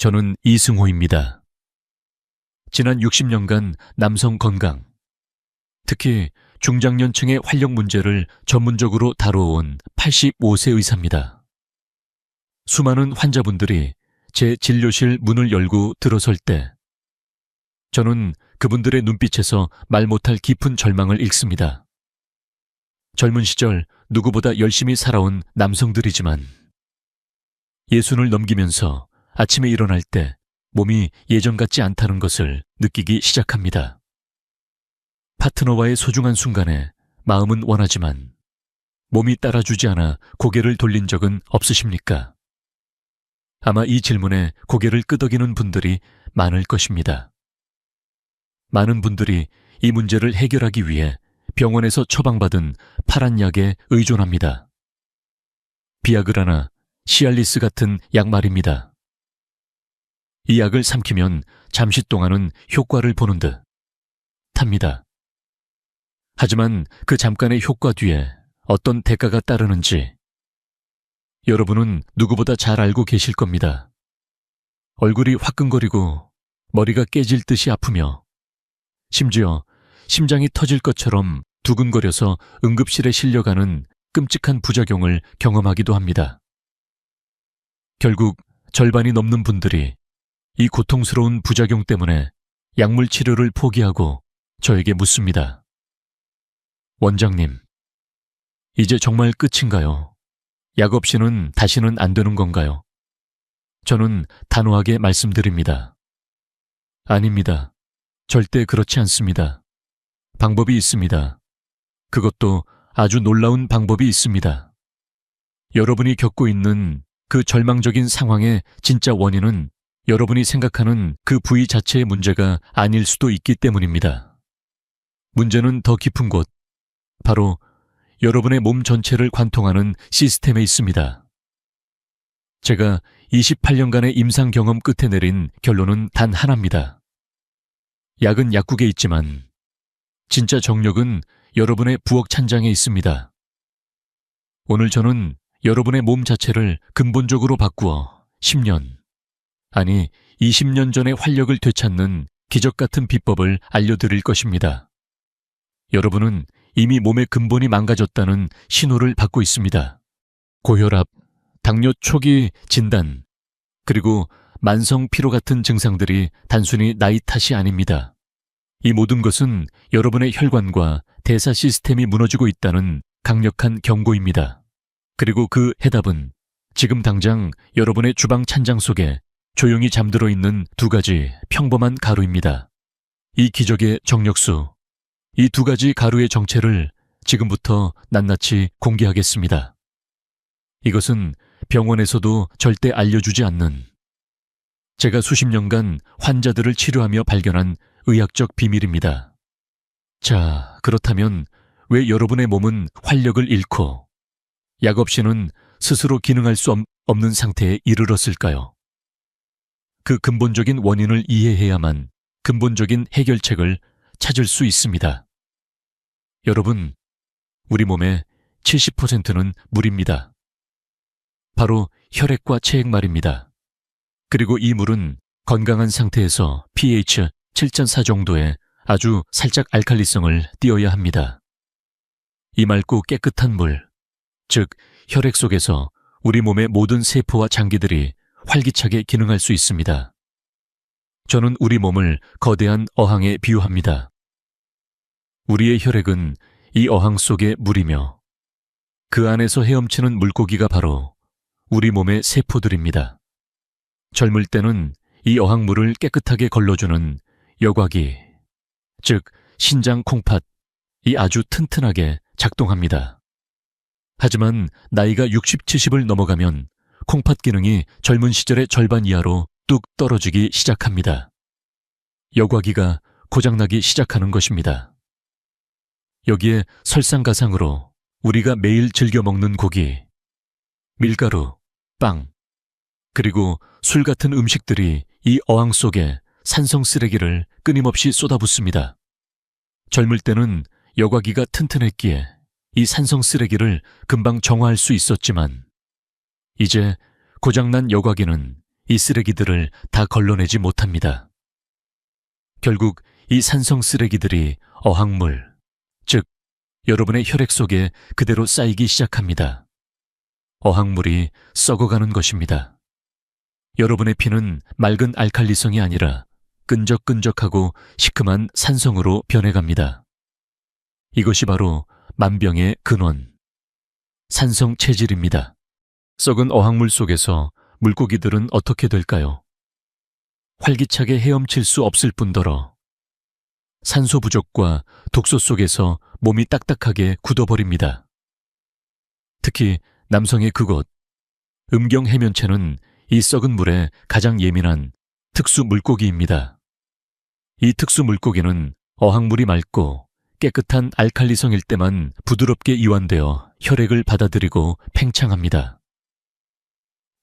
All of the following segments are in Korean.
저는 이승호입니다. 지난 60년간 남성 건강, 특히 중장년층의 활력 문제를 전문적으로 다뤄온 85세 의사입니다. 수많은 환자분들이 제 진료실 문을 열고 들어설 때 저는 그분들의 눈빛에서 말 못할 깊은 절망을 읽습니다. 젊은 시절 누구보다 열심히 살아온 남성들이지만 60을 넘기면서 아침에 일어날 때 몸이 예전 같지 않다는 것을 느끼기 시작합니다. 파트너와의 소중한 순간에 마음은 원하지만 몸이 따라주지 않아 고개를 돌린 적은 없으십니까? 아마 이 질문에 고개를 끄덕이는 분들이 많을 것입니다. 많은 분들이 이 문제를 해결하기 위해 병원에서 처방받은 파란 약에 의존합니다. 비아그라나 시알리스 같은 약 말입니다. 이 약을 삼키면 잠시 동안은 효과를 보는 듯 합니다. 하지만 그 잠깐의 효과 뒤에 어떤 대가가 따르는지 여러분은 누구보다 잘 알고 계실 겁니다. 얼굴이 화끈거리고 머리가 깨질 듯이 아프며 심지어 심장이 터질 것처럼 두근거려서 응급실에 실려가는 끔찍한 부작용을 경험하기도 합니다. 결국 절반이 넘는 분들이 이 고통스러운 부작용 때문에 약물 치료를 포기하고 저에게 묻습니다. 원장님, 이제 정말 끝인가요? 약 없이는 다시는 안 되는 건가요? 저는 단호하게 말씀드립니다. 아닙니다. 절대 그렇지 않습니다. 방법이 있습니다. 그것도 아주 놀라운 방법이 있습니다. 여러분이 겪고 있는 그 절망적인 상황의 진짜 원인은 여러분이 생각하는 그 부위 자체의 문제가 아닐 수도 있기 때문입니다. 문제는 더 깊은 곳, 바로 여러분의 몸 전체를 관통하는 시스템에 있습니다. 제가 28년간의 임상 경험 끝에 내린 결론은 단 하나입니다. 약은 약국에 있지만 진짜 정력은 여러분의 부엌 찬장에 있습니다. 오늘 저는 여러분의 몸 자체를 근본적으로 바꾸어 10년, 아니 20년 전의 활력을 되찾는 기적 같은 비법을 알려드릴 것입니다. 여러분은 이미 몸의 근본이 망가졌다는 신호를 받고 있습니다. 고혈압, 당뇨 초기 진단, 그리고 만성 피로 같은 증상들이 단순히 나이 탓이 아닙니다. 이 모든 것은 여러분의 혈관과 대사 시스템이 무너지고 있다는 강력한 경고입니다. 그리고 그 해답은 지금 당장 여러분의 주방 찬장 속에 조용히 잠들어 있는 두 가지 평범한 가루입니다. 이 기적의 정력수, 이 두 가지 가루의 정체를 지금부터 낱낱이 공개하겠습니다. 이것은 병원에서도 절대 알려주지 않는 제가 수십 년간 환자들을 치료하며 발견한 의학적 비밀입니다. 자, 그렇다면 왜 여러분의 몸은 활력을 잃고 약 없이는 스스로 기능할 수 없는 상태에 이르렀을까요? 그 근본적인 원인을 이해해야만 근본적인 해결책을 찾을 수 있습니다. 여러분, 우리 몸의 70%는 물입니다. 바로 혈액과 체액 말입니다. 그리고 이 물은 건강한 상태에서 pH 7.4 정도의 아주 살짝 알칼리성을 띄어야 합니다. 이 맑고 깨끗한 물, 즉 혈액 속에서 우리 몸의 모든 세포와 장기들이 활기차게 기능할 수 있습니다. 저는 우리 몸을 거대한 어항에 비유합니다. 우리의 혈액은 이 어항 속의 물이며 그 안에서 헤엄치는 물고기가 바로 우리 몸의 세포들입니다. 젊을 때는 이 어항물을 깨끗하게 걸러주는 여과기, 즉 신장 콩팥이 아주 튼튼하게 작동합니다. 하지만 나이가 60, 70을 넘어가면 콩팥 기능이 젊은 시절의 절반 이하로 뚝 떨어지기 시작합니다. 여과기가 고장나기 시작하는 것입니다. 여기에 설상가상으로 우리가 매일 즐겨 먹는 고기, 밀가루, 빵, 그리고 술 같은 음식들이 이 어항 속에 산성 쓰레기를 끊임없이 쏟아붓습니다. 젊을 때는 여과기가 튼튼했기에 이 산성 쓰레기를 금방 정화할 수 있었지만 이제 고장난 여과기는 이 쓰레기들을 다 걸러내지 못합니다. 결국 이 산성 쓰레기들이 어항물, 즉 여러분의 혈액 속에 그대로 쌓이기 시작합니다. 어항물이 썩어가는 것입니다. 여러분의 피는 맑은 알칼리성이 아니라 끈적끈적하고 시큼한 산성으로 변해갑니다. 이것이 바로 만병의 근원, 산성 체질입니다. 썩은 어항물 속에서 물고기들은 어떻게 될까요? 활기차게 헤엄칠 수 없을 뿐더러 산소 부족과 독소 속에서 몸이 딱딱하게 굳어버립니다. 특히 남성의 그곳, 음경 해면체는 이 썩은 물에 가장 예민한 특수 물고기입니다. 이 특수 물고기는 어항물이 맑고 깨끗한 알칼리성일 때만 부드럽게 이완되어 혈액을 받아들이고 팽창합니다.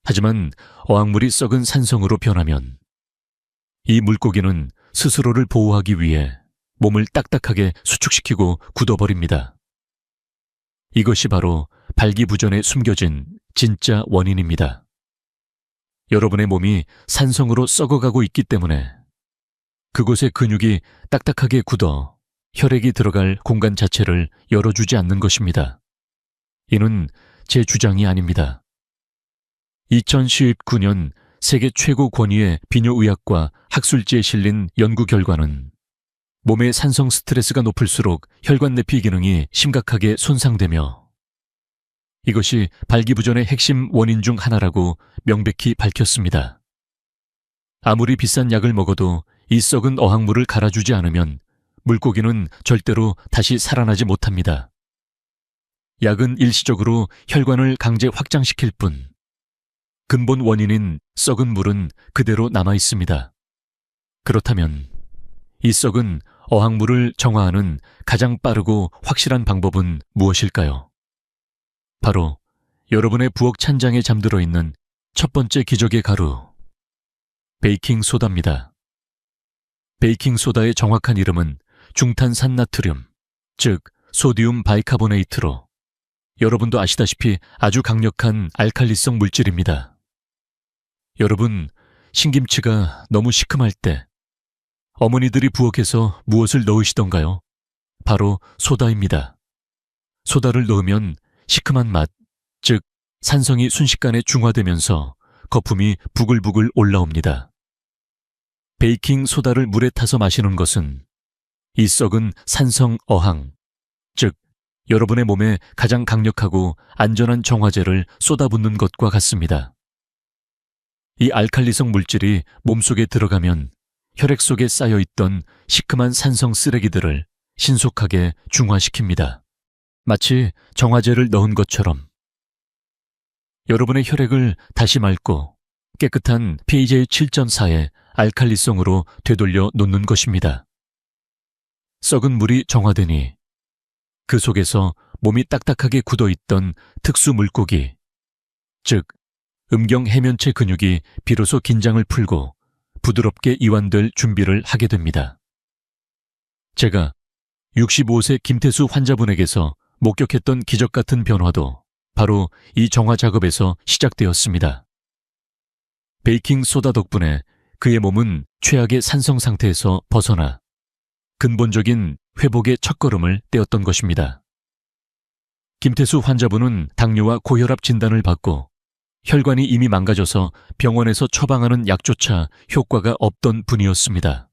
하지만 어항물이 썩은 산성으로 변하면 이 물고기는 스스로를 보호하기 위해 몸을 딱딱하게 수축시키고 굳어버립니다. 이것이 바로 발기부전에 숨겨진 진짜 원인입니다. 여러분의 몸이 산성으로 썩어가고 있기 때문에 그곳의 근육이 딱딱하게 굳어 혈액이 들어갈 공간 자체를 열어주지 않는 것입니다. 이는 제 주장이 아닙니다. 2019년 세계 최고 권위의 비뇨의학과 학술지에 실린 연구 결과는 몸의 산성 스트레스가 높을수록 혈관 내피 기능이 심각하게 손상되며 이것이 발기부전의 핵심 원인 중 하나라고 명백히 밝혔습니다. 아무리 비싼 약을 먹어도 이 썩은 어항물을 갈아주지 않으면 물고기는 절대로 다시 살아나지 못합니다. 약은 일시적으로 혈관을 강제 확장시킬 뿐 근본 원인인 썩은 물은 그대로 남아 있습니다. 그렇다면 이 썩은 어항물을 정화하는 가장 빠르고 확실한 방법은 무엇일까요? 바로 여러분의 부엌 찬장에 잠들어 있는 첫 번째 기적의 가루, 베이킹소다입니다. 베이킹소다의 정확한 이름은 중탄산나트륨, 즉 소디움 바이카보네이트로 여러분도 아시다시피 아주 강력한 알칼리성 물질입니다. 여러분, 신김치가 너무 시큼할 때 어머니들이 부엌에서 무엇을 넣으시던가요? 바로 소다입니다. 소다를 넣으면 시큼한 맛, 즉 산성이 순식간에 중화되면서 거품이 부글부글 올라옵니다. 베이킹 소다를 물에 타서 마시는 것은 이 썩은 산성 어항, 즉 여러분의 몸에 가장 강력하고 안전한 정화제를 쏟아붓는 것과 같습니다. 이 알칼리성 물질이 몸속에 들어가면 혈액 속에 쌓여있던 시큼한 산성 쓰레기들을 신속하게 중화시킵니다. 마치 정화제를 넣은 것처럼 여러분의 혈액을 다시 맑고 깨끗한 pH 7.4의 알칼리성으로 되돌려 놓는 것입니다. 썩은 물이 정화되니 그 속에서 몸이 딱딱하게 굳어있던 특수 물고기, 즉 음경 해면체 근육이 비로소 긴장을 풀고 부드럽게 이완될 준비를 하게 됩니다. 제가 65세 김태수 환자분에게서 목격했던 기적 같은 변화도 바로 이 정화 작업에서 시작되었습니다. 베이킹 소다 덕분에 그의 몸은 최악의 산성 상태에서 벗어나 근본적인 회복의 첫걸음을 떼었던 것입니다. 김태수 환자분은 당뇨와 고혈압 진단을 받고 혈관이 이미 망가져서 병원에서 처방하는 약조차 효과가 없던 분이었습니다.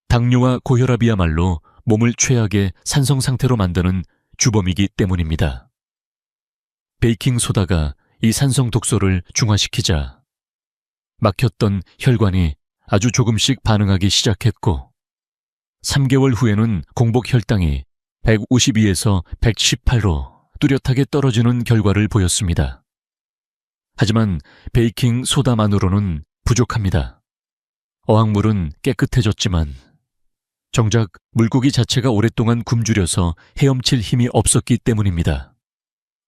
당뇨와 고혈압이야말로 몸을 최악의 산성 상태로 만드는 주범이기 때문입니다. 베이킹 소다가 이 산성 독소를 중화시키자 막혔던 혈관이 아주 조금씩 반응하기 시작했고 3개월 후에는 공복 혈당이 152에서 118로 뚜렷하게 떨어지는 결과를 보였습니다. 하지만 베이킹 소다만으로는 부족합니다. 어항물은 깨끗해졌지만 정작 물고기 자체가 오랫동안 굶주려서 헤엄칠 힘이 없었기 때문입니다.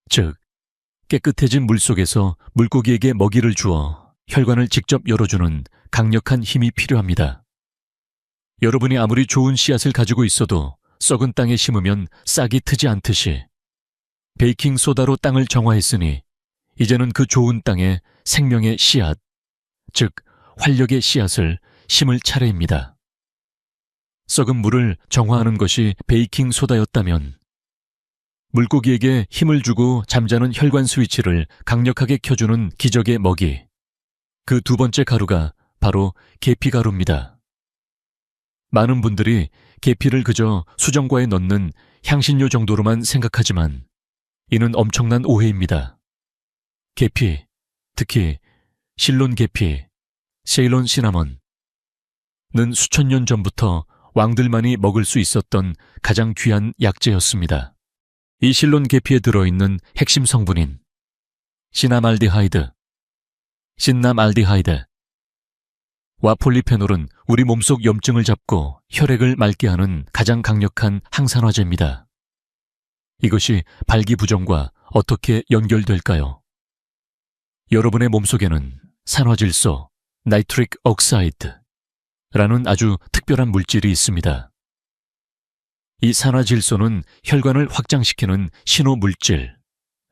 즉, 깨끗해진 물 속에서 물고기에게 먹이를 주어 혈관을 직접 열어주는 강력한 힘이 필요합니다. 여러분이 아무리 좋은 씨앗을 가지고 있어도 썩은 땅에 심으면 싹이 트지 않듯이 베이킹 소다로 땅을 정화했으니 이제는 그 좋은 땅에 생명의 씨앗, 즉 활력의 씨앗을 심을 차례입니다. 썩은 물을 정화하는 것이 베이킹 소다였다면 물고기에게 힘을 주고 잠자는 혈관 스위치를 강력하게 켜주는 기적의 먹이, 그 두 번째 가루가 바로 계피 가루입니다. 많은 분들이 계피를 그저 수정과에 넣는 향신료 정도로만 생각하지만 이는 엄청난 오해입니다. 계피, 특히 실론 계피, 세일론 시나몬은 수천 년 전부터 왕들만이 먹을 수 있었던 가장 귀한 약재였습니다. 이 실론 계피에 들어있는 핵심 성분인 시나말디하이드, 와 폴리페놀은 우리 몸속 염증을 잡고 혈액을 맑게 하는 가장 강력한 항산화제입니다. 이것이 발기부전과 어떻게 연결될까요? 여러분의 몸속에는 산화질소, 나이트릭 억사이드라는 아주 특별한 물질이 있습니다. 이 산화질소는 혈관을 확장시키는 신호물질,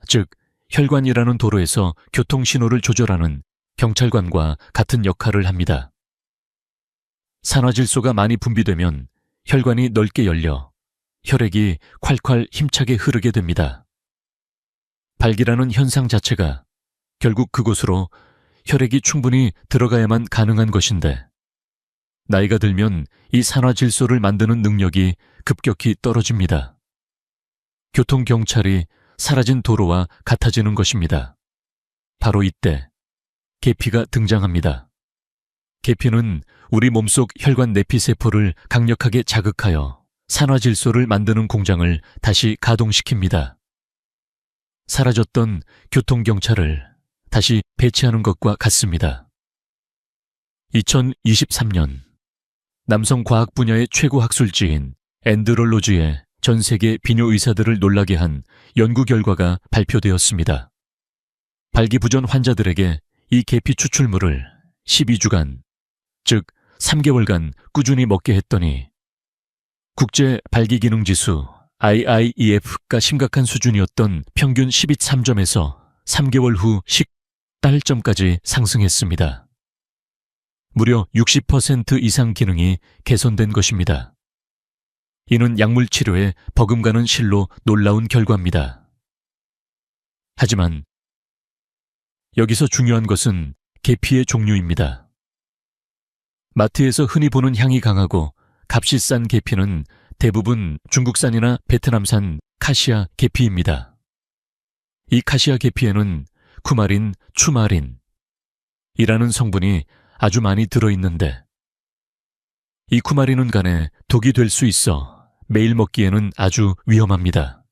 즉 혈관이라는 도로에서 교통신호를 조절하는 경찰관과 같은 역할을 합니다. 산화질소가 많이 분비되면 혈관이 넓게 열려 혈액이 콸콸 힘차게 흐르게 됩니다. 발기라는 현상 자체가 결국 그곳으로 혈액이 충분히 들어가야만 가능한 것인데 나이가 들면 이 산화질소를 만드는 능력이 급격히 떨어집니다. 교통경찰이 사라진 도로와 같아지는 것입니다. 바로 이때 계피가 등장합니다. 계피는 우리 몸속 혈관 내피세포를 강력하게 자극하여 산화질소를 만드는 공장을 다시 가동시킵니다. 사라졌던 교통경찰을 다시 배치하는 것과 같습니다. 2023년 남성 과학 분야의 최고 학술지인 엔드롤로지의 전 세계 비뇨 의사들을 놀라게 한 연구 결과가 발표되었습니다. 발기부전 환자들에게 이 계피 추출물을 12주간, 즉 3개월간 꾸준히 먹게 했더니 국제 발기기능지수 IIEF가 심각한 수준이었던 평균 13점에서 3개월 후 10달점까지 상승했습니다. 무려 60% 이상 기능이 개선된 것입니다. 이는 약물 치료에 버금가는 실로 놀라운 결과입니다. 하지만 여기서 중요한 것은 계피의 종류입니다. 마트에서 흔히 보는 향이 강하고 값이 싼 계피는 대부분 중국산이나 베트남산 카시아 계피입니다. 이 카시아 계피에는 쿠마린, 추마린이라는 성분이 아주 많이 들어있는데 이 쿠마린은 간에 독이 될 수 있어 매일 먹기에는 아주 위험합니다.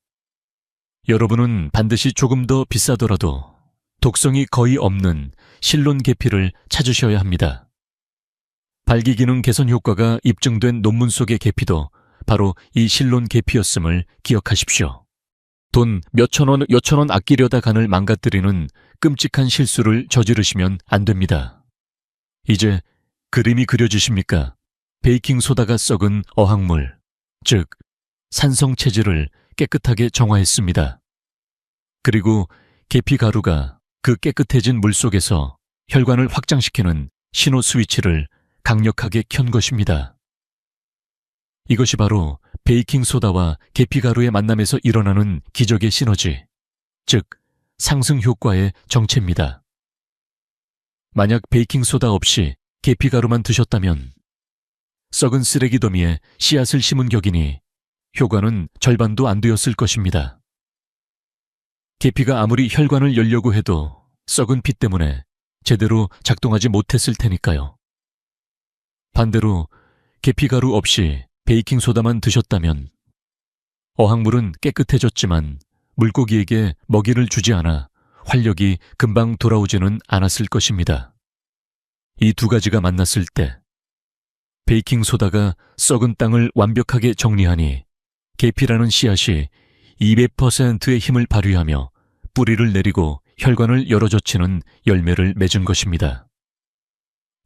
여러분은 반드시 조금 더 비싸더라도 독성이 거의 없는 실론 계피를 찾으셔야 합니다. 발기기능 개선 효과가 입증된 논문 속의 계피도 바로 이 실론 계피였음을 기억하십시오. 돈 몇천 원 아끼려다 간을 망가뜨리는 끔찍한 실수를 저지르시면 안 됩니다. 이제 그림이 그려지십니까? 베이킹소다가 썩은 어항물, 즉 산성 체질을 깨끗하게 정화했습니다. 그리고 계피 가루가 그 깨끗해진 물 속에서 혈관을 확장시키는 신호 스위치를 강력하게 켠 것입니다. 이것이 바로 베이킹소다와 계피가루의 만남에서 일어나는 기적의 시너지, 즉 상승 효과의 정체입니다. 만약 베이킹소다 없이 계피가루만 드셨다면 썩은 쓰레기 더미에 씨앗을 심은 격이니 효과는 절반도 안 되었을 것입니다. 계피가 아무리 혈관을 열려고 해도 썩은 피 때문에 제대로 작동하지 못했을 테니까요. 반대로 계피가루 없이 베이킹소다만 드셨다면 어항물은 깨끗해졌지만 물고기에게 먹이를 주지 않아 활력이 금방 돌아오지는 않았을 것입니다. 이 두 가지가 만났을 때 베이킹소다가 썩은 땅을 완벽하게 정리하니 계피라는 씨앗이 200%의 힘을 발휘하며 뿌리를 내리고 혈관을 열어젖히는 열매를 맺은 것입니다.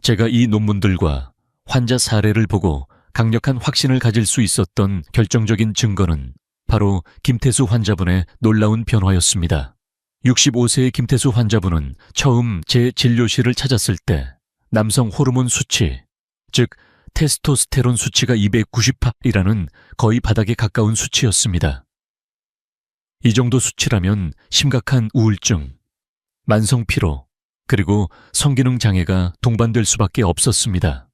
제가 이 논문들과 환자 사례를 보고 강력한 확신을 가질 수 있었던 결정적인 증거는 바로 김태수 환자분의 놀라운 변화였습니다. 65세의 김태수 환자분은 처음 제 진료실을 찾았을 때 남성 호르몬 수치, 즉 테스토스테론 수치가 298이라는 거의 바닥에 가까운 수치였습니다. 이 정도 수치라면 심각한 우울증, 만성 피로, 그리고 성기능 장애가 동반될 수밖에 없었습니다.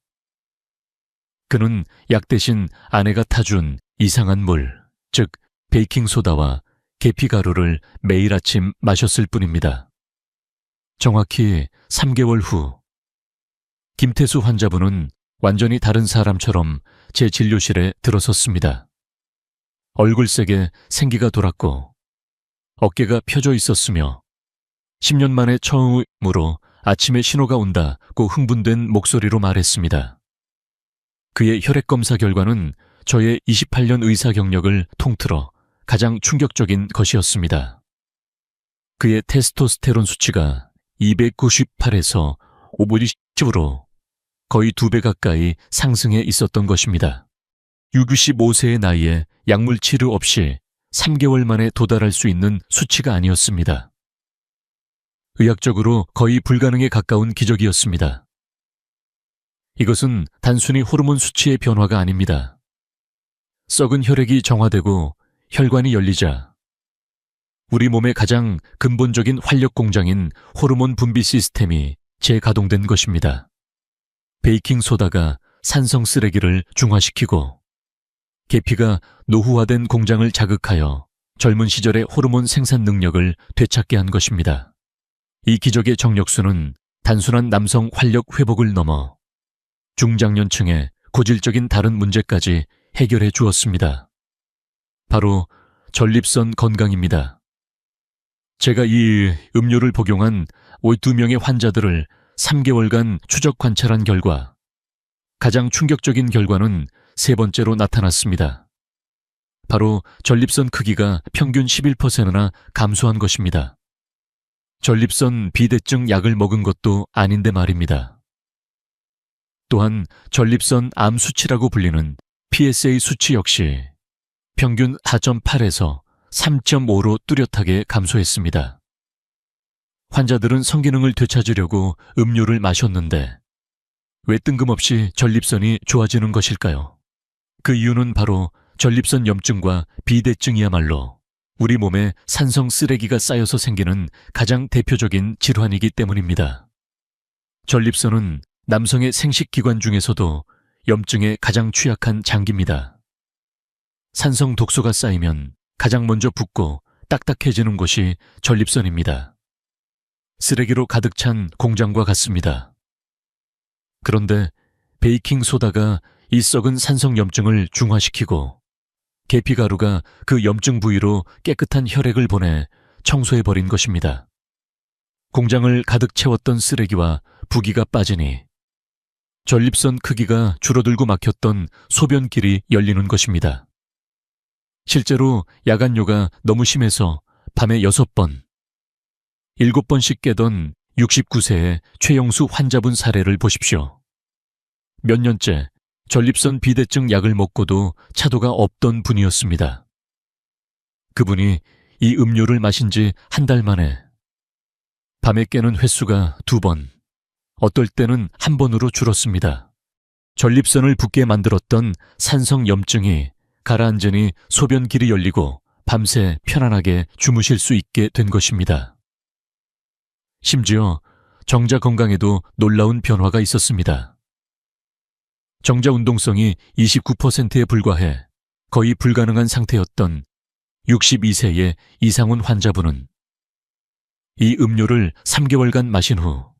그는 약 대신 아내가 타준 이상한 물, 즉 베이킹소다와 계피가루를 매일 아침 마셨을 뿐입니다. 정확히 3개월 후, 김태수 환자분은 완전히 다른 사람처럼 제 진료실에 들어섰습니다. 얼굴색에 생기가 돌았고 어깨가 펴져 있었으며 10년 만에 처음으로 아침에 신호가 온다고 흥분된 목소리로 말했습니다. 그의 혈액검사 결과는 저의 28년 의사 경력을 통틀어 가장 충격적인 것이었습니다. 그의 테스토스테론 수치가 298에서 520으로 거의 2배 가까이 상승해 있었던 것입니다. 65세의 나이에 약물 치료 없이 3개월 만에 도달할 수 있는 수치가 아니었습니다. 의학적으로 거의 불가능에 가까운 기적이었습니다. 이것은 단순히 호르몬 수치의 변화가 아닙니다. 썩은 혈액이 정화되고 혈관이 열리자 우리 몸의 가장 근본적인 활력 공장인 호르몬 분비 시스템이 재가동된 것입니다. 베이킹소다가 산성 쓰레기를 중화시키고 계피가 노후화된 공장을 자극하여 젊은 시절의 호르몬 생산 능력을 되찾게 한 것입니다. 이 기적의 정력수는 단순한 남성 활력 회복을 넘어 중장년층의 고질적인 다른 문제까지 해결해 주었습니다. 바로 전립선 건강입니다. 제가 이 음료를 복용한 2명의 환자들을 3개월간 추적 관찰한 결과 가장 충격적인 결과는 3번째로 나타났습니다. 바로 전립선 크기가 평균 11%나 감소한 것입니다. 전립선 비대증 약을 먹은 것도 아닌데 말입니다. 또한 전립선 암 수치라고 불리는 PSA 수치 역시 평균 4.8에서 3.5로 뚜렷하게 감소했습니다. 환자들은 성기능을 되찾으려고 음료를 마셨는데 왜 뜬금없이 전립선이 좋아지는 것일까요? 그 이유는 바로 전립선 염증과 비대증이야말로 우리 몸에 산성 쓰레기가 쌓여서 생기는 가장 대표적인 질환이기 때문입니다. 전립선은 남성의 생식기관 중에서도 염증에 가장 취약한 장기입니다. 산성 독소가 쌓이면 가장 먼저 붓고 딱딱해지는 곳이 전립선입니다. 쓰레기로 가득 찬 공장과 같습니다. 그런데 베이킹소다가 이 썩은 산성 염증을 중화시키고 계피가루가 그 염증 부위로 깨끗한 혈액을 보내 청소해버린 것입니다. 공장을 가득 채웠던 쓰레기와 부기가 빠지니 전립선 크기가 줄어들고 막혔던 소변길이 열리는 것입니다. 실제로 야간뇨가 너무 심해서 밤에 6번, 7번씩 깨던 69세의 최영수 환자분 사례를 보십시오. 몇 년째 전립선 비대증 약을 먹고도 차도가 없던 분이었습니다. 그분이 이 음료를 마신 지 한 달 만에 밤에 깨는 횟수가 2번, 어떨 때는 1번으로 줄었습니다. 전립선을 붓게 만들었던 산성 염증이 가라앉으니 소변길이 열리고 밤새 편안하게 주무실 수 있게 된 것입니다. 심지어 정자 건강에도 놀라운 변화가 있었습니다. 정자 운동성이 29%에 불과해 거의 불가능한 상태였던 62세의 이상훈 환자분은 이 음료를 3개월간 마신 후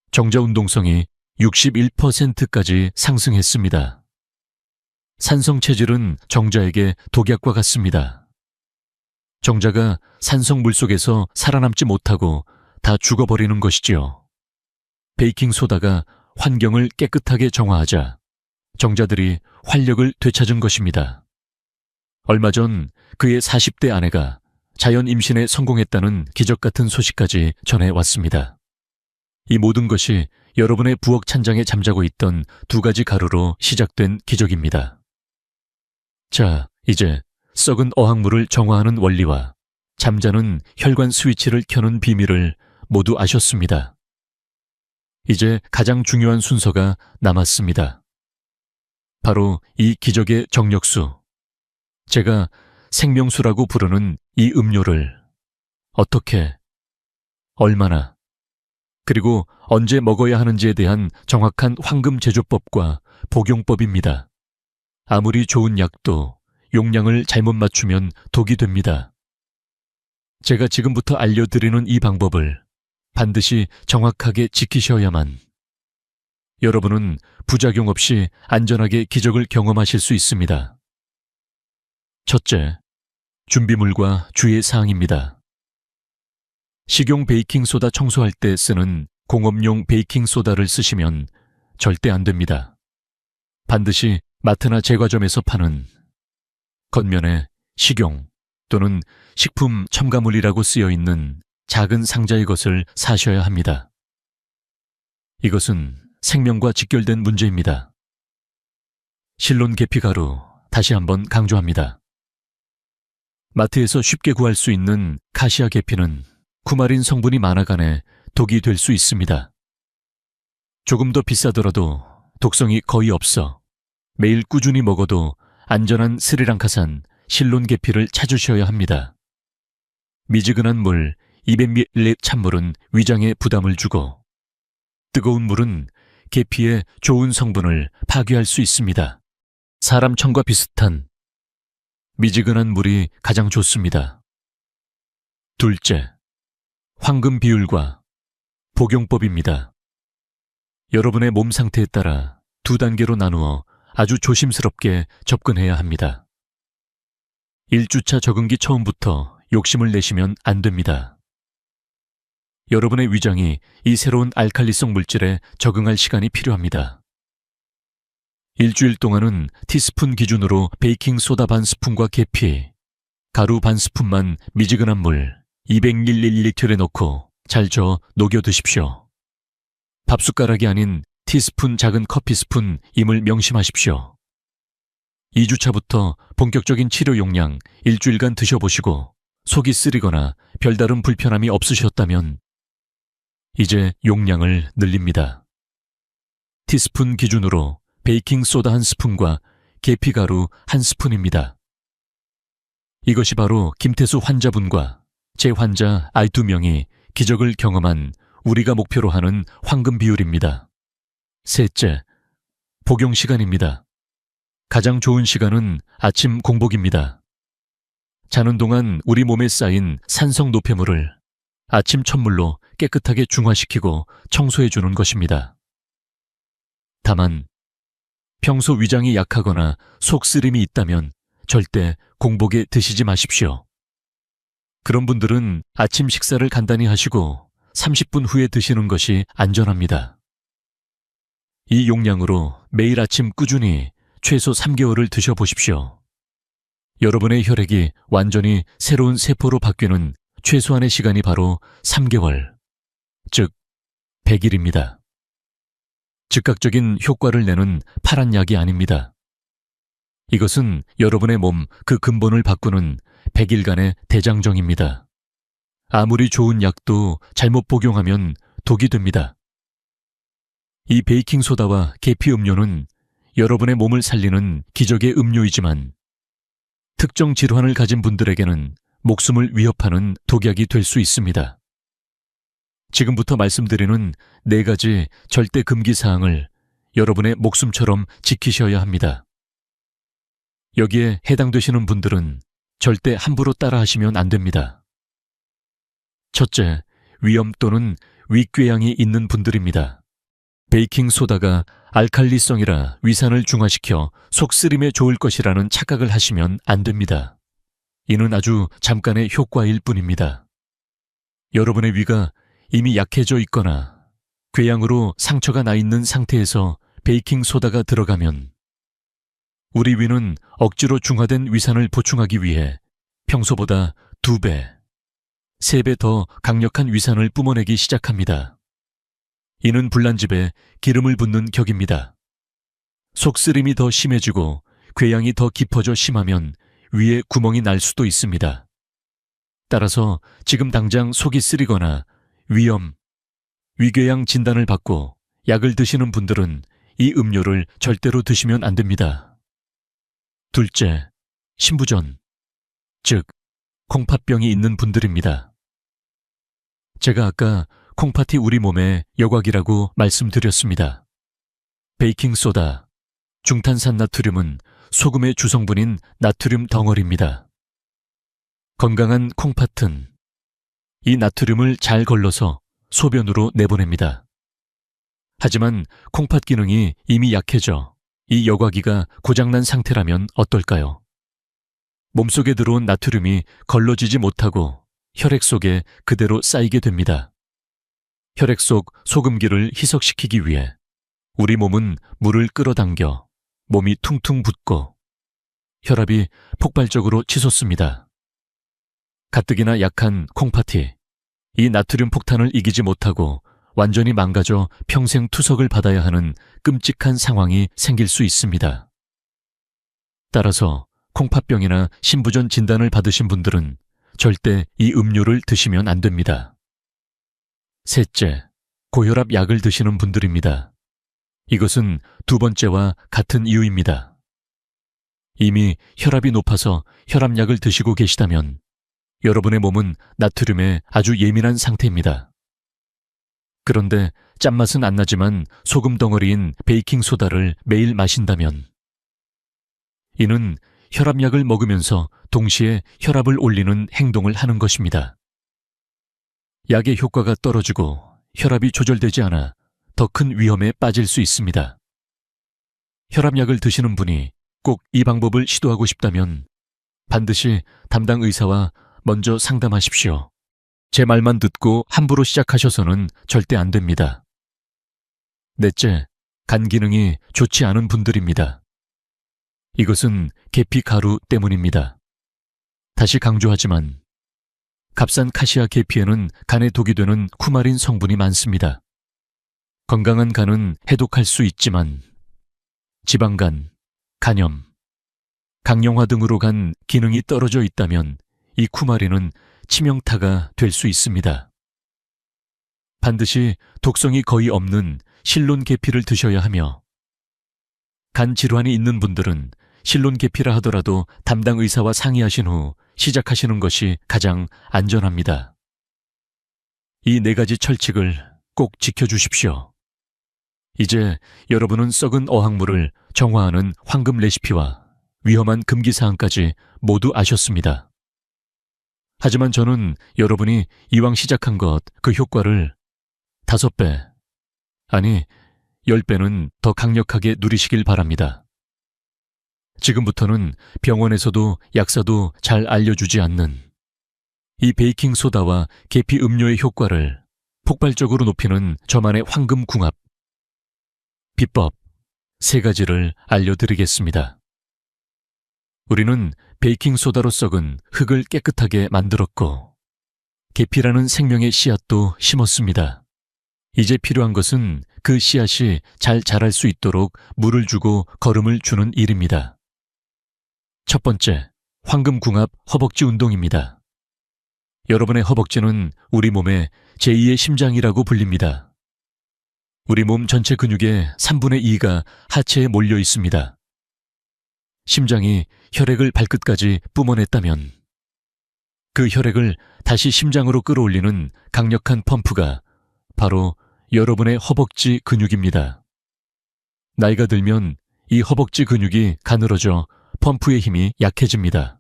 정자 운동성이 61%까지 상승했습니다. 산성 체질은 정자에게 독약과 같습니다. 정자가 산성 물속에서 살아남지 못하고 다 죽어버리는 것이지요. 베이킹소다가 환경을 깨끗하게 정화하자 정자들이 활력을 되찾은 것입니다. 얼마 전 그의 40대 아내가 자연 임신에 성공했다는 기적 같은 소식까지 전해왔습니다. 이 모든 것이 여러분의 부엌 찬장에 잠자고 있던 2가지 가루로 시작된 기적입니다. 자, 이제 썩은 어항물을 정화하는 원리와 잠자는 혈관 스위치를 켜는 비밀을 모두 아셨습니다. 이제 가장 중요한 순서가 남았습니다. 바로 이 기적의 정력수. 제가 생명수라고 부르는 이 음료를 어떻게, 얼마나, 그리고 언제 먹어야 하는지에 대한 정확한 황금 제조법과 복용법입니다. 아무리 좋은 약도 용량을 잘못 맞추면 독이 됩니다. 제가 지금부터 알려드리는 이 방법을 반드시 정확하게 지키셔야만 여러분은 부작용 없이 안전하게 기적을 경험하실 수 있습니다. 첫째, 준비물과 주의 사항입니다. 식용 베이킹소다 청소할 때 쓰는 공업용 베이킹소다를 쓰시면 절대 안 됩니다. 반드시 마트나 제과점에서 파는 겉면에 식용 또는 식품 첨가물이라고 쓰여 있는 작은 상자의 것을 사셔야 합니다. 이것은 생명과 직결된 문제입니다. 실론 계피 가루, 다시 한번 강조합니다. 마트에서 쉽게 구할 수 있는 카시아 계피는 쿠마린 성분이 많아가네 독이 될 수 있습니다. 조금 더 비싸더라도 독성이 거의 없어 매일 꾸준히 먹어도 안전한 스리랑카산 실론 계피를 찾으셔야 합니다. 미지근한 물 200ml 찬물은 위장에 부담을 주고 뜨거운 물은 계피의 좋은 성분을 파괴할 수 있습니다. 사람 청과 비슷한 미지근한 물이 가장 좋습니다. 둘째, 황금 비율과 복용법입니다. 여러분의 몸 상태에 따라 2단계로 나누어 아주 조심스럽게 접근해야 합니다. 1주차 적응기 처음부터 욕심을 내시면 안 됩니다. 여러분의 위장이 이 새로운 알칼리성 물질에 적응할 시간이 필요합니다. 일주일 동안은 티스푼 기준으로 베이킹소다 반 스푼과 계피, 가루 반 스푼만 미지근한 물 200ml에 넣고 잘 저어 녹여 드십시오. 밥숟가락이 아닌 티스푼 작은 커피 스푼임을 명심하십시오. 2주차부터 본격적인 치료 용량 일주일간 드셔보시고 속이 쓰리거나 별다른 불편함이 없으셨다면 이제 용량을 늘립니다. 티스푼 기준으로 베이킹소다 한 스푼과 계피가루 한 스푼입니다. 이것이 바로 김태수 환자분과 제 환자 아이 2명이 기적을 경험한 우리가 목표로 하는 황금 비율입니다. 셋째, 복용 시간입니다. 가장 좋은 시간은 아침 공복입니다. 자는 동안 우리 몸에 쌓인 산성 노폐물을 아침 첫물로 깨끗하게 중화시키고 청소해 주는 것입니다. 다만 평소 위장이 약하거나 속쓰림이 있다면 절대 공복에 드시지 마십시오. 그런 분들은 아침 식사를 간단히 하시고 30분 후에 드시는 것이 안전합니다. 이 용량으로 매일 아침 꾸준히 최소 3개월을 드셔보십시오. 여러분의 혈액이 완전히 새로운 세포로 바뀌는 최소한의 시간이 바로 3개월, 즉 100일입니다. 즉각적인 효과를 내는 파란 약이 아닙니다. 이것은 여러분의 몸 그 근본을 바꾸는 100일간의 대장정입니다. 아무리 좋은 약도 잘못 복용하면 독이 됩니다. 이 베이킹소다와 계피 음료는 여러분의 몸을 살리는 기적의 음료이지만 특정 질환을 가진 분들에게는 목숨을 위협하는 독약이 될 수 있습니다. 지금부터 말씀드리는 4가지 절대 금기 사항을 여러분의 목숨처럼 지키셔야 합니다. 여기에 해당되시는 분들은 절대 함부로 따라하시면 안 됩니다. 첫째, 위염 또는 위궤양이 있는 분들입니다. 베이킹소다가 알칼리성이라 위산을 중화시켜 속쓰림에 좋을 것이라는 착각을 하시면 안 됩니다. 이는 아주 잠깐의 효과일 뿐입니다. 여러분의 위가 이미 약해져 있거나 궤양으로 상처가 나 있는 상태에서 베이킹소다가 들어가면 우리 위는 억지로 중화된 위산을 보충하기 위해 평소보다 2배, 3배 더 강력한 위산을 뿜어내기 시작합니다. 이는 불난집에 기름을 붓는 격입니다. 속쓰림이 더 심해지고 궤양이 더 깊어져 심하면 위에 구멍이 날 수도 있습니다. 따라서 지금 당장 속이 쓰리거나 위염, 위궤양 진단을 받고 약을 드시는 분들은 이 음료를 절대로 드시면 안 됩니다. 둘째, 신부전, 즉 콩팥병이 있는 분들입니다. 제가 아까 콩팥이 우리 몸의 여곽이라고 말씀드렸습니다. 베이킹소다, 중탄산 나트륨은 소금의 주성분인 나트륨 덩어리입니다. 건강한 콩팥은 이 나트륨을 잘 걸러서 소변으로 내보냅니다. 하지만 콩팥 기능이 이미 약해져 이 여과기가 고장난 상태라면 어떨까요? 몸속에 들어온 나트륨이 걸러지지 못하고 혈액 속에 그대로 쌓이게 됩니다. 혈액 속 소금기를 희석시키기 위해 우리 몸은 물을 끌어당겨 몸이 퉁퉁 붓고 혈압이 폭발적으로 치솟습니다. 가뜩이나 약한 콩팥이 이 나트륨 폭탄을 이기지 못하고 완전히 망가져 평생 투석을 받아야 하는 끔찍한 상황이 생길 수 있습니다. 따라서 콩팥병이나 신부전 진단을 받으신 분들은 절대 이 음료를 드시면 안 됩니다. 셋째, 고혈압 약을 드시는 분들입니다. 이것은 두 번째와 같은 이유입니다. 이미 혈압이 높아서 혈압약을 드시고 계시다면 여러분의 몸은 나트륨에 아주 예민한 상태입니다. 그런데 짠맛은 안 나지만 소금 덩어리인 베이킹소다를 매일 마신다면 이는 혈압약을 먹으면서 동시에 혈압을 올리는 행동을 하는 것입니다. 약의 효과가 떨어지고 혈압이 조절되지 않아 더 큰 위험에 빠질 수 있습니다. 혈압약을 드시는 분이 꼭 이 방법을 시도하고 싶다면 반드시 담당 의사와 먼저 상담하십시오. 제 말만 듣고 함부로 시작하셔서는 절대 안 됩니다. 넷째, 간 기능이 좋지 않은 분들입니다. 이것은 계피 가루 때문입니다. 다시 강조하지만 값싼 카시아 계피에는 간에 독이 되는 쿠마린 성분이 많습니다. 건강한 간은 해독할 수 있지만 지방간, 간염, 강령화 등으로 간 기능이 떨어져 있다면 이 쿠마린은 치명타가 될 수 있습니다. 반드시 독성이 거의 없는 실론 계피를 드셔야 하며 간 질환이 있는 분들은 실론 계피라 하더라도 담당 의사와 상의하신 후 시작하시는 것이 가장 안전합니다. 이 네 가지 철칙을 꼭 지켜주십시오. 이제 여러분은 썩은 어항물을 정화하는 황금 레시피와 위험한 금기사항까지 모두 아셨습니다. 하지만 저는 여러분이 이왕 시작한 것 그 효과를 5배, 아니 10배는 더 강력하게 누리시길 바랍니다. 지금부터는 병원에서도 약사도 잘 알려주지 않는 이 베이킹소다와 계피 음료의 효과를 폭발적으로 높이는 저만의 황금궁합, 비법 3가지를 알려드리겠습니다. 우리는 베이킹소다로 썩은 흙을 깨끗하게 만들었고 계피라는 생명의 씨앗도 심었습니다. 이제 필요한 것은 그 씨앗이 잘 자랄 수 있도록 물을 주고 거름을 주는 일입니다. 첫 번째, 황금궁합 허벅지 운동입니다. 여러분의 허벅지는 우리 몸의 제2의 심장이라고 불립니다. 우리 몸 전체 근육의 3분의 2가 하체에 몰려 있습니다. 심장이 혈액을 발끝까지 뿜어냈다면 그 혈액을 다시 심장으로 끌어올리는 강력한 펌프가 바로 여러분의 허벅지 근육입니다. 나이가 들면 이 허벅지 근육이 가늘어져 펌프의 힘이 약해집니다.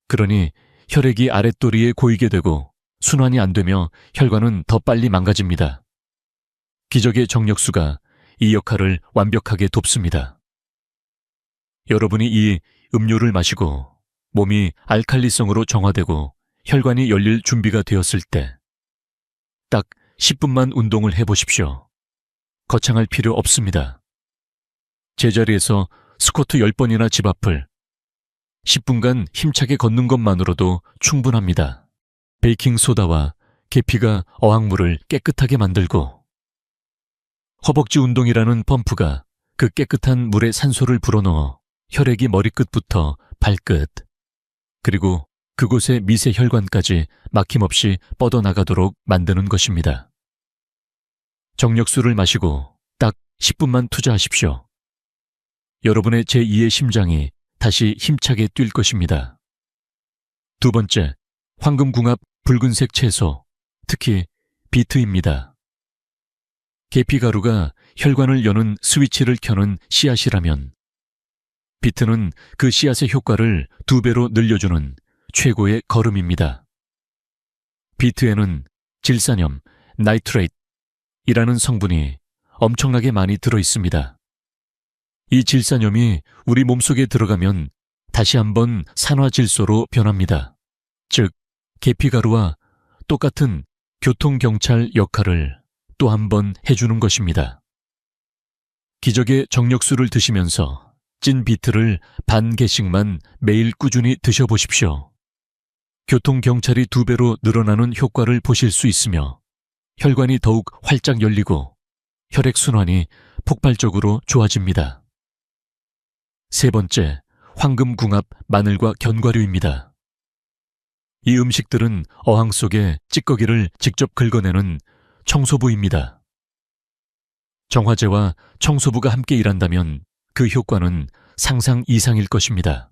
그러니 혈액이 아랫도리에 고이게 되고 순환이 안 되며 혈관은 더 빨리 망가집니다. 기적의 정력수가 이 역할을 완벽하게 돕습니다. 여러분이 이 음료를 마시고 몸이 알칼리성으로 정화되고 혈관이 열릴 준비가 되었을 때 딱 10분만 운동을 해보십시오. 거창할 필요 없습니다. 제자리에서 스쿼트 10번이나 집 앞을 10분간 힘차게 걷는 것만으로도 충분합니다. 베이킹소다와 계피가 어항물을 깨끗하게 만들고 허벅지 운동이라는 펌프가 그 깨끗한 물에 산소를 불어넣어 혈액이 머리끝부터 발끝, 그리고 그곳의 미세 혈관까지 막힘없이 뻗어나가도록 만드는 것입니다. 정력수를 마시고 딱 10분만 투자하십시오. 여러분의 제2의 심장이 다시 힘차게 뛸 것입니다. 두 번째, 황금궁합 붉은색 채소, 특히 비트입니다. 계피가루가 혈관을 여는 스위치를 켜는 씨앗이라면 비트는 그 씨앗의 효과를 2배로 늘려주는 최고의 거름입니다. 비트에는 질산염, 나이트레이트이라는 성분이 엄청나게 많이 들어있습니다. 이 질산염이 우리 몸속에 들어가면 다시 한번 산화질소로 변합니다. 즉, 계피가루와 똑같은 교통경찰 역할을 또 한 번 해주는 것입니다. 기적의 정력수를 드시면서 찐 비트를 반 개씩만 매일 꾸준히 드셔보십시오. 교통경찰이 2배로 늘어나는 효과를 보실 수 있으며 혈관이 더욱 활짝 열리고 혈액순환이 폭발적으로 좋아집니다. 세 번째, 황금궁합 마늘과 견과류입니다. 이 음식들은 어항 속에 찌꺼기를 직접 긁어내는 청소부입니다. 정화제와 청소부가 함께 일한다면 그 효과는 상상 이상일 것입니다.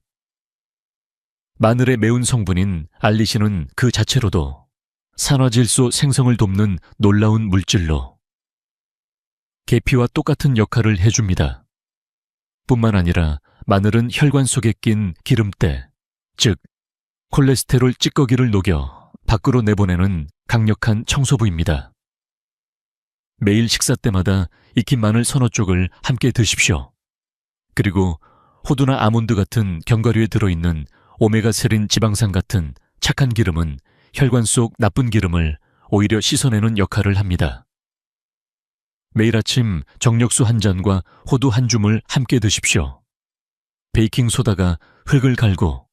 마늘의 매운 성분인 알리신은 그 자체로도 산화질소 생성을 돕는 놀라운 물질로 계피와 똑같은 역할을 해줍니다. 뿐만 아니라 마늘은 혈관 속에 낀 기름때, 즉 콜레스테롤 찌꺼기를 녹여 밖으로 내보내는 강력한 청소부입니다. 매일 식사 때마다 익힌 마늘 서너 쪽을 함께 드십시오. 그리고 호두나 아몬드 같은 견과류에 들어있는 오메가3린 지방산 같은 착한 기름은 혈관 속 나쁜 기름을 오히려 씻어내는 역할을 합니다. 매일 아침 정력수 한 잔과 호두 한 줌을 함께 드십시오. 베이킹소다가 흙을 갈고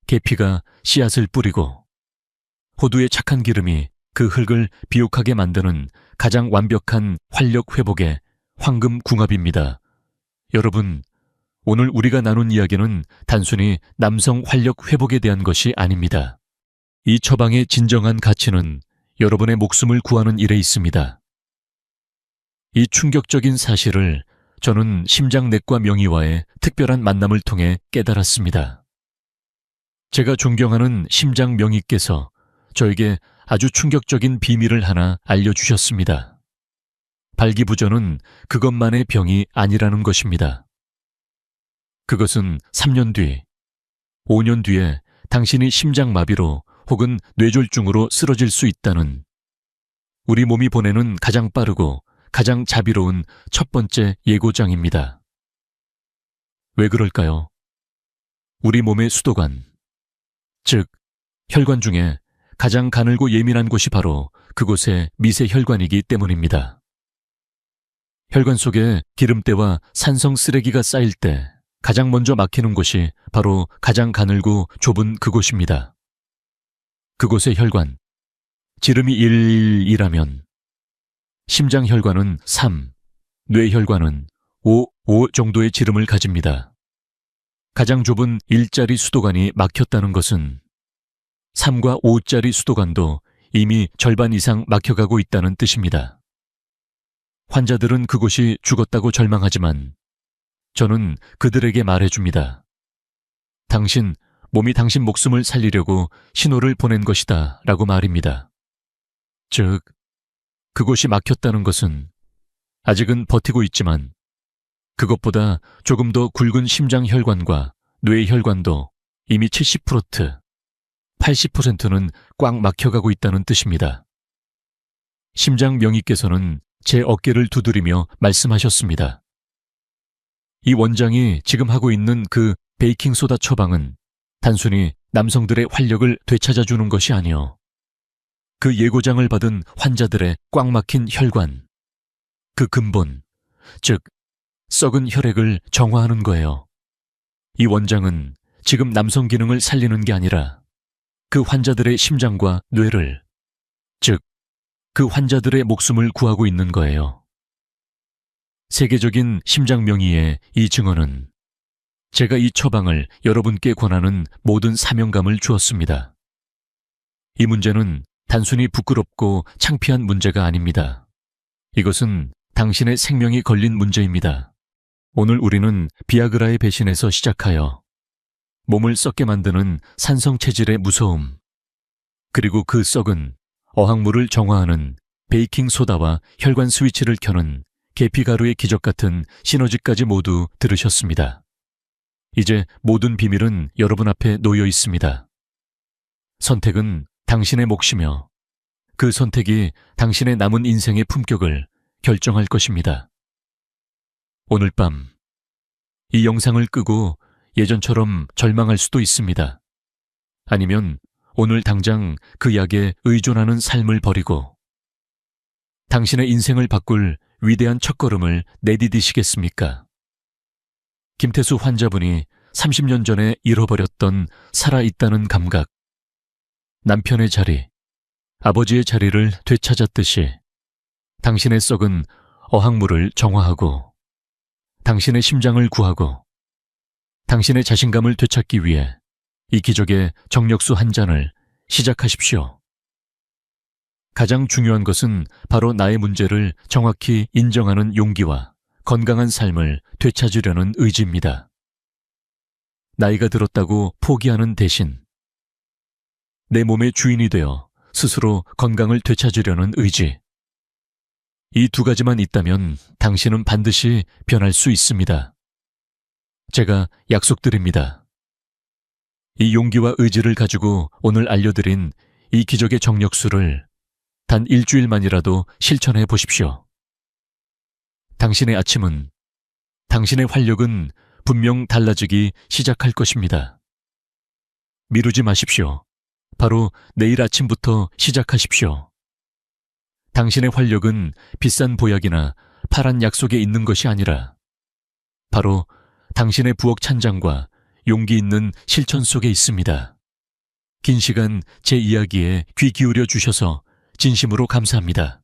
계피가 씨앗을 뿌리고 호두의 착한 기름이 그 흙을 비옥하게 만드는 가장 완벽한 활력 회복의 황금궁합입니다. 여러분, 오늘 우리가 나눈 이야기는 단순히 남성 활력 회복에 대한 것이 아닙니다. 이 처방의 진정한 가치는 여러분의 목숨을 구하는 일에 있습니다. 이 충격적인 사실을 저는 심장내과 명의와의 특별한 만남을 통해 깨달았습니다. 제가 존경하는 심장 명의께서 저에게 아주 충격적인 비밀을 하나 알려주셨습니다. 발기부전은 그것만의 병이 아니라는 것입니다. 그것은 3년 뒤, 5년 뒤에 당신이 심장마비로 혹은 뇌졸중으로 쓰러질 수 있다는 우리 몸이 보내는 가장 빠르고 가장 자비로운 첫 번째 예고장입니다. 왜 그럴까요? 우리 몸의 수도관, 즉 혈관 중에 가장 가늘고 예민한 곳이 바로 그곳의 미세 혈관이기 때문입니다. 혈관 속에 기름때와 산성 쓰레기가 쌓일 때 가장 먼저 막히는 곳이 바로 가장 가늘고 좁은 그곳입니다. 그곳의 혈관, 지름이 1이라면 심장혈관은 3, 뇌혈관은 5 정도의 지름을 가집니다. 가장 좁은 1짜리 수도관이 막혔다는 것은 3과 5짜리 수도관도 이미 절반 이상 막혀가고 있다는 뜻입니다. 환자들은 그곳이 죽었다고 절망하지만 저는 그들에게 말해줍니다. 몸이 당신 목숨을 살리려고 신호를 보낸 것이다 라고 말입니다. 즉, 그곳이 막혔다는 것은 아직은 버티고 있지만 그것보다 조금 더 굵은 심장혈관과 뇌혈관도 이미 70%, 80%는 꽉 막혀가고 있다는 뜻입니다. 심장 명의께서는 제 어깨를 두드리며 말씀하셨습니다. 이 원장이 지금 하고 있는 그 베이킹소다 처방은 단순히 남성들의 활력을 되찾아주는 것이 아니오. 그 예고장을 받은 환자들의 꽉 막힌 혈관, 그 근본, 즉 썩은 혈액을 정화하는 거예요. 이 원장은 지금 남성 기능을 살리는 게 아니라 그 환자들의 심장과 뇌를, 즉 그 환자들의 목숨을 구하고 있는 거예요. 세계적인 심장명의의 이 증언은 제가 이 처방을 여러분께 권하는 모든 사명감을 주었습니다. 이 문제는 단순히 부끄럽고 창피한 문제가 아닙니다. 이것은 당신의 생명이 걸린 문제입니다. 오늘 우리는 비아그라의 배신에서 시작하여 몸을 썩게 만드는 산성 체질의 무서움, 그리고 그 썩은 어항물을 정화하는 베이킹 소다와 혈관 스위치를 켜는 계피가루의 기적 같은 시너지까지 모두 들으셨습니다. 이제 모든 비밀은 여러분 앞에 놓여 있습니다. 선택은 당신의 몫이며 그 선택이 당신의 남은 인생의 품격을 결정할 것입니다. 오늘 밤, 이 영상을 끄고 예전처럼 절망할 수도 있습니다. 아니면 오늘 당장 그 약에 의존하는 삶을 버리고 당신의 인생을 바꿀 위대한 첫걸음을 내디디시겠습니까? 김태수 환자분이 30년 전에 잃어버렸던 살아있다는 감각, 남편의 자리, 아버지의 자리를 되찾았듯이 당신의 썩은 어항물을 정화하고 당신의 심장을 구하고 당신의 자신감을 되찾기 위해 이 기적의 정력수 한 잔을 시작하십시오. 가장 중요한 것은 바로 나의 문제를 정확히 인정하는 용기와 건강한 삶을 되찾으려는 의지입니다. 나이가 들었다고 포기하는 대신 내 몸의 주인이 되어 스스로 건강을 되찾으려는 의지. 이 두 가지만 있다면 당신은 반드시 변할 수 있습니다. 제가 약속드립니다. 이 용기와 의지를 가지고 오늘 알려드린 이 기적의 정력수를 단 일주일만이라도 실천해 보십시오. 당신의 아침은, 당신의 활력은 분명 달라지기 시작할 것입니다. 미루지 마십시오. 바로 내일 아침부터 시작하십시오. 당신의 활력은 비싼 보약이나 파란 약속에 있는 것이 아니라 바로 당신의 부엌 찬장과 용기 있는 실천 속에 있습니다. 긴 시간 제 이야기에 귀 기울여 주셔서 진심으로 감사합니다.